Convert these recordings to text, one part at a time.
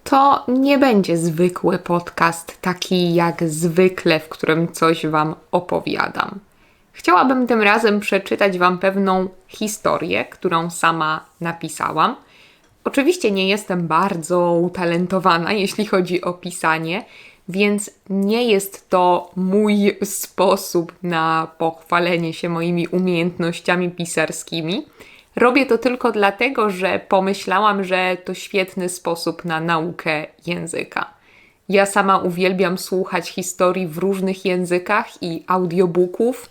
To nie będzie zwykły podcast, taki jak zwykle, w którym coś Wam opowiadam. Chciałabym tym razem przeczytać Wam pewną historię, którą sama napisałam. Oczywiście nie jestem bardzo utalentowana, jeśli chodzi o pisanie, więc nie jest to mój sposób na pochwalenie się moimi umiejętnościami pisarskimi. Robię to tylko dlatego, że pomyślałam, że to świetny sposób na naukę języka. Ja sama uwielbiam słuchać historii w różnych językach i audiobooków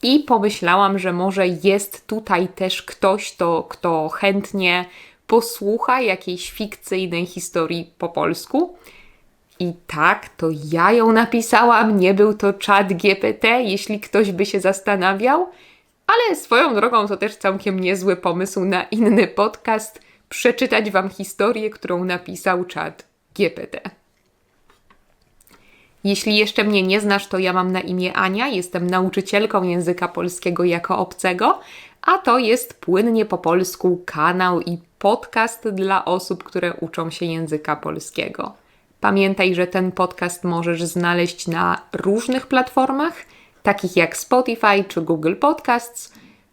i pomyślałam, że może jest tutaj też ktoś, kto chętnie posłucha jakiejś fikcyjnej historii po polsku. I tak, to ja ją napisałam, nie był to ChatGPT, jeśli ktoś by się zastanawiał. Ale swoją drogą to też całkiem niezły pomysł na inny podcast, przeczytać Wam historię, którą napisał ChatGPT. Jeśli jeszcze mnie nie znasz, to ja mam na imię Ania, jestem nauczycielką języka polskiego jako obcego, a to jest Płynnie po polsku kanał i podcast dla osób, które uczą się języka polskiego. Pamiętaj, że ten podcast możesz znaleźć na różnych platformach, takich jak Spotify czy Google Podcasts,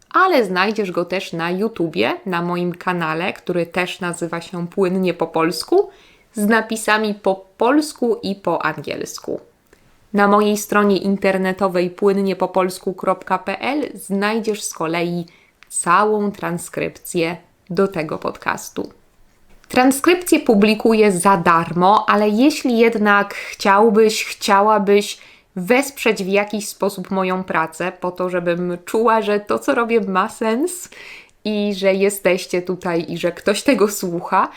ale znajdziesz go też na YouTubie, na moim kanale, który też nazywa się Płynnie po polsku, z napisami po polsku i po angielsku. Na mojej stronie internetowej płyniepopolsku.pl znajdziesz z kolei całą transkrypcję do tego podcastu. Transkrypcję publikuję za darmo, ale jeśli jednak chciałabyś wesprzeć w jakiś sposób moją pracę, po to, żebym czuła, że to, co robię, ma sens i że jesteście tutaj i że ktoś tego słucha,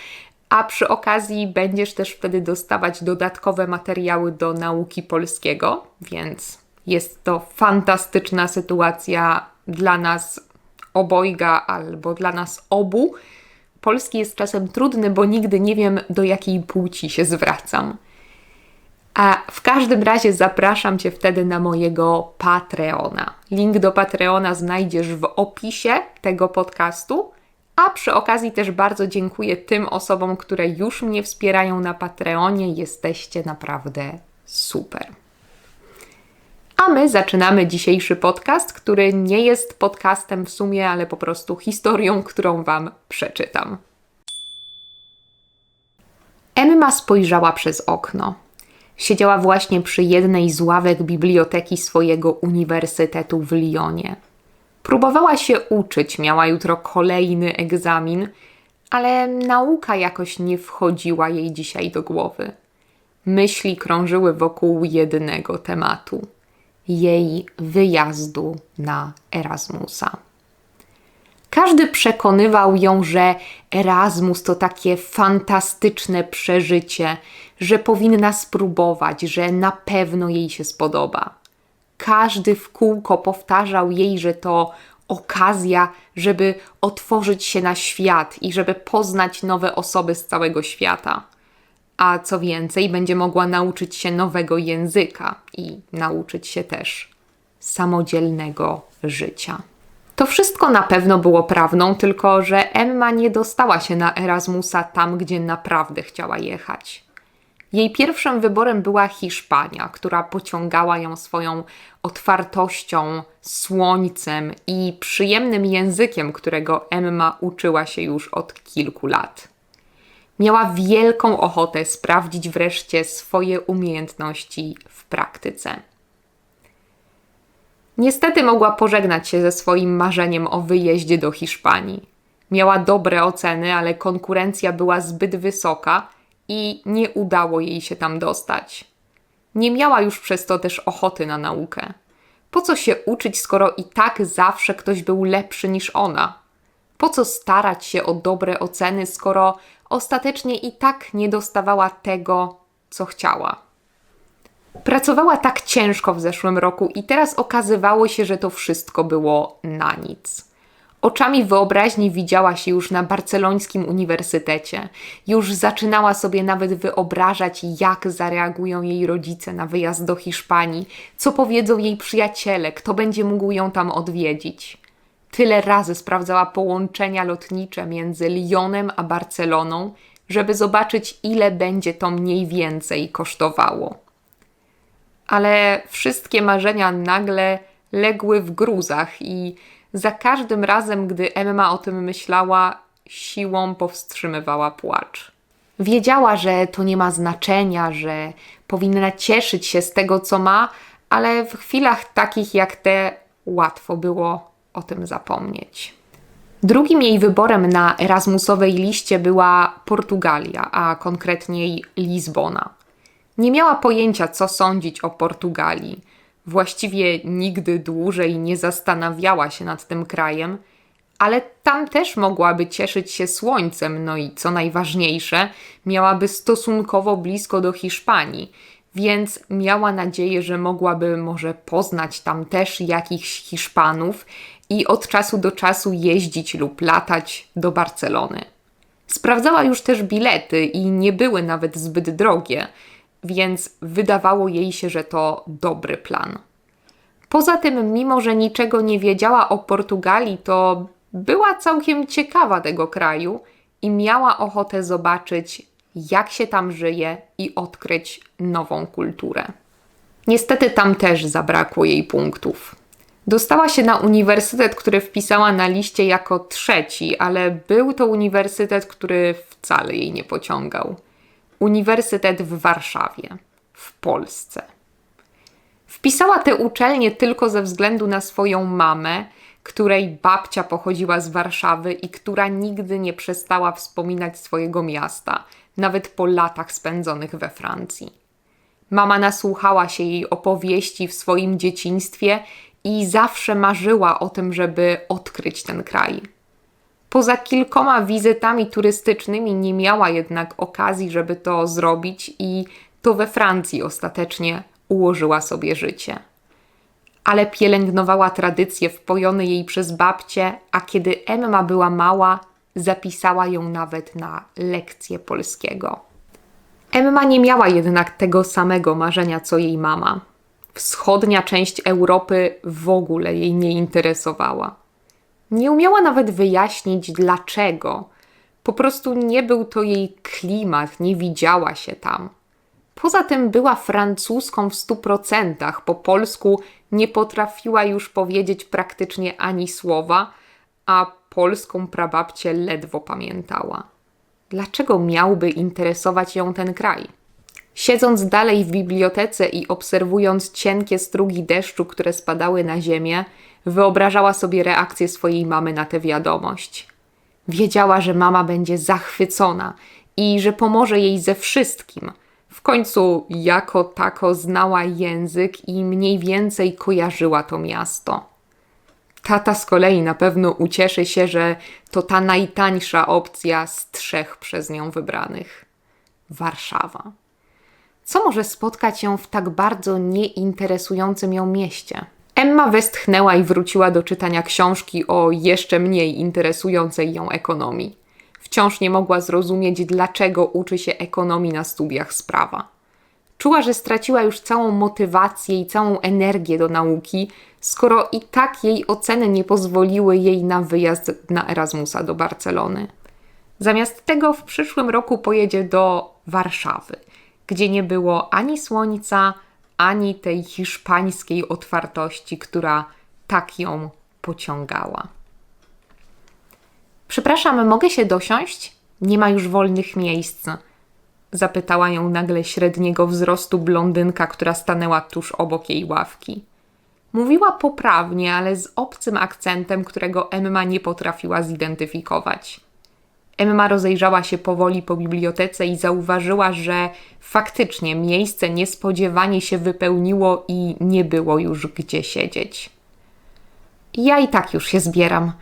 a przy okazji będziesz też wtedy dostawać dodatkowe materiały do nauki polskiego, więc jest to fantastyczna sytuacja dla nas obojga albo dla nas obu. Polski jest czasem trudny, bo nigdy nie wiem, do jakiej płci się zwracam. A w każdym razie zapraszam Cię wtedy na mojego Patreona. Link do Patreona znajdziesz w opisie tego podcastu, a przy okazji też bardzo dziękuję tym osobom, które już mnie wspierają na Patreonie. Jesteście naprawdę super. A my zaczynamy dzisiejszy podcast, który nie jest podcastem w sumie, ale po prostu historią, którą Wam przeczytam. Emma spojrzała przez okno. Siedziała właśnie przy jednej z ławek biblioteki swojego uniwersytetu w Lyonie. Próbowała się uczyć, miała jutro kolejny egzamin, ale nauka jakoś nie wchodziła jej dzisiaj do głowy. Myśli krążyły wokół jednego tematu. Jej wyjazdu na Erasmusa. Każdy przekonywał ją, że Erasmus to takie fantastyczne przeżycie, że powinna spróbować, że na pewno jej się spodoba. Każdy w kółko powtarzał jej, że to okazja, żeby otworzyć się na świat i żeby poznać nowe osoby z całego świata. A co więcej, będzie mogła nauczyć się nowego języka i nauczyć się też samodzielnego życia. To wszystko na pewno było prawdą, tylko że Emma nie dostała się na Erasmusa tam, gdzie naprawdę chciała jechać. Jej pierwszym wyborem była Hiszpania, która pociągała ją swoją otwartością, słońcem i przyjemnym językiem, którego Emma uczyła się już od kilku lat. Miała wielką ochotę sprawdzić wreszcie swoje umiejętności w praktyce. Niestety mogła pożegnać się ze swoim marzeniem o wyjeździe do Hiszpanii. Miała dobre oceny, ale konkurencja była zbyt wysoka i nie udało jej się tam dostać. Nie miała już przez to też ochoty na naukę. Po co się uczyć, skoro i tak zawsze ktoś był lepszy niż ona? Po co starać się o dobre oceny, skoro ostatecznie i tak nie dostawała tego, co chciała? Pracowała tak ciężko w zeszłym roku i teraz okazywało się, że to wszystko było na nic. Oczami wyobraźni widziała się już na barcelońskim uniwersytecie. Już zaczynała sobie nawet wyobrażać, jak zareagują jej rodzice na wyjazd do Hiszpanii, co powiedzą jej przyjaciele, kto będzie mógł ją tam odwiedzić. Tyle razy sprawdzała połączenia lotnicze między Lyonem a Barceloną, żeby zobaczyć, ile będzie to mniej więcej kosztowało. Ale wszystkie marzenia nagle legły w gruzach i za każdym razem, gdy Emma o tym myślała, siłą powstrzymywała płacz. Wiedziała, że to nie ma znaczenia, że powinna cieszyć się z tego, co ma, ale w chwilach takich jak te łatwo było o tym zapomnieć. Drugim jej wyborem na Erasmusowej liście była Portugalia, a konkretniej Lizbona. Nie miała pojęcia, co sądzić o Portugalii. Właściwie nigdy dłużej nie zastanawiała się nad tym krajem, ale tam też mogłaby cieszyć się słońcem, no i co najważniejsze, miałaby stosunkowo blisko do Hiszpanii, więc miała nadzieję, że mogłaby może poznać tam też jakichś Hiszpanów i od czasu do czasu jeździć lub latać do Barcelony. Sprawdzała już też bilety i nie były nawet zbyt drogie, więc wydawało jej się, że to dobry plan. Poza tym, mimo że niczego nie wiedziała o Portugalii, to była całkiem ciekawa tego kraju i miała ochotę zobaczyć, jak się tam żyje i odkryć nową kulturę. Niestety tam też zabrakło jej punktów. Dostała się na uniwersytet, który wpisała na liście jako 3, ale był to uniwersytet, który wcale jej nie pociągał. Uniwersytet w Warszawie, w Polsce. Wpisała tę uczelnię tylko ze względu na swoją mamę, której babcia pochodziła z Warszawy i która nigdy nie przestała wspominać swojego miasta, nawet po latach spędzonych we Francji. Mama nasłuchała się jej opowieści w swoim dzieciństwie i zawsze marzyła o tym, żeby odkryć ten kraj. Poza kilkoma wizytami turystycznymi nie miała jednak okazji, żeby to zrobić i to we Francji ostatecznie ułożyła sobie życie. Ale pielęgnowała tradycje wpojone jej przez babcię, a kiedy Emma była mała, zapisała ją nawet na lekcję polskiego. Emma nie miała jednak tego samego marzenia, co jej mama. Wschodnia część Europy w ogóle jej nie interesowała. Nie umiała nawet wyjaśnić dlaczego. Po prostu nie był to jej klimat, nie widziała się tam. Poza tym była francuską w 100%, po polsku nie potrafiła już powiedzieć praktycznie ani słowa, a polską prababcię ledwo pamiętała. Dlaczego miałby interesować ją ten kraj? Siedząc dalej w bibliotece i obserwując cienkie strugi deszczu, które spadały na ziemię, wyobrażała sobie reakcję swojej mamy na tę wiadomość. Wiedziała, że mama będzie zachwycona i że pomoże jej ze wszystkim. W końcu jako tako znała język i mniej więcej kojarzyła to miasto. Tata z kolei na pewno ucieszy się, że to ta najtańsza opcja z 3 przez nią wybranych. Warszawa. Co może spotkać ją w tak bardzo nieinteresującym ją mieście? Emma westchnęła i wróciła do czytania książki o jeszcze mniej interesującej ją ekonomii. Wciąż nie mogła zrozumieć, dlaczego uczy się ekonomii na studiach z prawa. Czuła, że straciła już całą motywację i całą energię do nauki, skoro i tak jej oceny nie pozwoliły jej na wyjazd na Erasmusa do Barcelony. Zamiast tego w przyszłym roku pojedzie do Warszawy, gdzie nie było ani słońca, ani tej hiszpańskiej otwartości, która tak ją pociągała. Przepraszam, mogę się dosiąść? Nie ma już wolnych miejsc. Zapytała ją nagle średniego wzrostu blondynka, która stanęła tuż obok jej ławki. Mówiła poprawnie, ale z obcym akcentem, którego Emma nie potrafiła zidentyfikować. Emma rozejrzała się powoli po bibliotece i zauważyła, że faktycznie miejsce niespodziewanie się wypełniło i nie było już gdzie siedzieć. Ja i tak już się zbieram,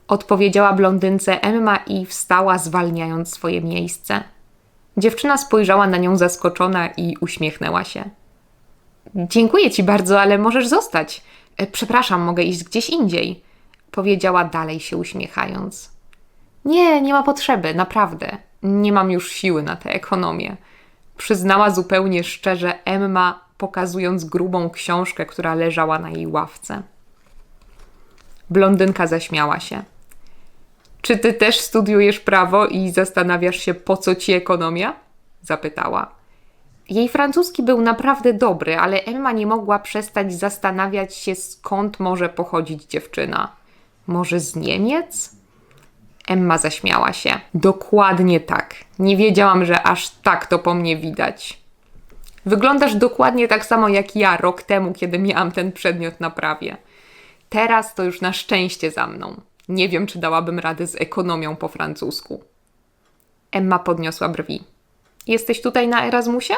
odpowiedziała blondynce Emma i wstała, zwalniając swoje miejsce. Dziewczyna spojrzała na nią zaskoczona i uśmiechnęła się. Dziękuję ci bardzo, ale możesz zostać. Przepraszam, mogę iść gdzieś indziej, powiedziała dalej się uśmiechając. Nie ma potrzeby, naprawdę. Nie mam już siły na tę ekonomię. Przyznała zupełnie szczerze Emma, pokazując grubą książkę, która leżała na jej ławce. Blondynka zaśmiała się. Czy ty też studiujesz prawo i zastanawiasz się, po co ci ekonomia? Zapytała. Jej francuski był naprawdę dobry, ale Emma nie mogła przestać zastanawiać się, skąd może pochodzić dziewczyna. Może z Niemiec? Emma zaśmiała się. Dokładnie tak. Nie wiedziałam, że aż tak to po mnie widać. Wyglądasz dokładnie tak samo jak ja rok temu, kiedy miałam ten przedmiot na prawie. Teraz to już na szczęście za mną. Nie wiem, czy dałabym radę z ekonomią po francusku. Emma podniosła brwi. Jesteś tutaj na Erasmusie?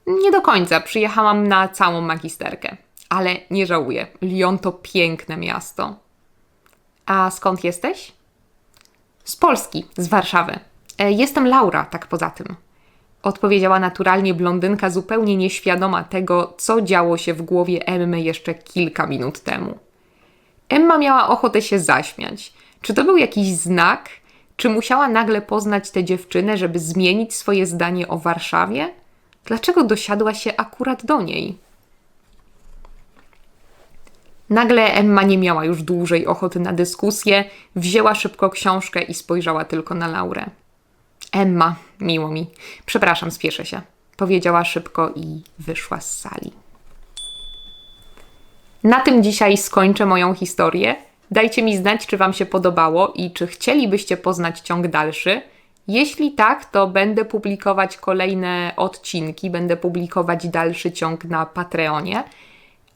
Nie do końca. Przyjechałam na całą magisterkę. Ale nie żałuję. Lyon to piękne miasto. A skąd jesteś? Z Polski, z Warszawy. Jestem Laura, tak poza tym. Odpowiedziała naturalnie blondynka, zupełnie nieświadoma tego, co działo się w głowie Emmy jeszcze kilka minut temu. Emma miała ochotę się zaśmiać. Czy to był jakiś znak? Czy musiała nagle poznać tę dziewczynę, żeby zmienić swoje zdanie o Warszawie? Dlaczego dosiadła się akurat do niej? Nagle Emma nie miała już dłużej ochoty na dyskusję, wzięła szybko książkę i spojrzała tylko na Laurę. Emma, miło mi. Przepraszam, spieszę się. Powiedziała szybko i wyszła z sali. Na tym dzisiaj skończę moją historię. Dajcie mi znać, czy wam się podobało i czy chcielibyście poznać ciąg dalszy. Jeśli tak, to będę publikować kolejne odcinki, będę publikować dalszy ciąg na Patreonie.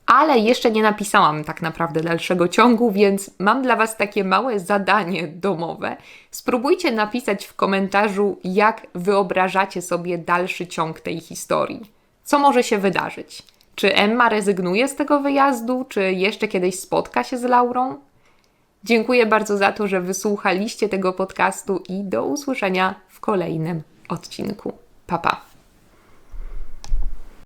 Ale jeszcze nie napisałam tak naprawdę dalszego ciągu, więc mam dla was takie małe zadanie domowe. Spróbujcie napisać w komentarzu, jak wyobrażacie sobie dalszy ciąg tej historii. Co może się wydarzyć? Czy Emma rezygnuje z tego wyjazdu? Czy jeszcze kiedyś spotka się z Laurą? Dziękuję bardzo za to, że wysłuchaliście tego podcastu i do usłyszenia w kolejnym odcinku. Pa, pa!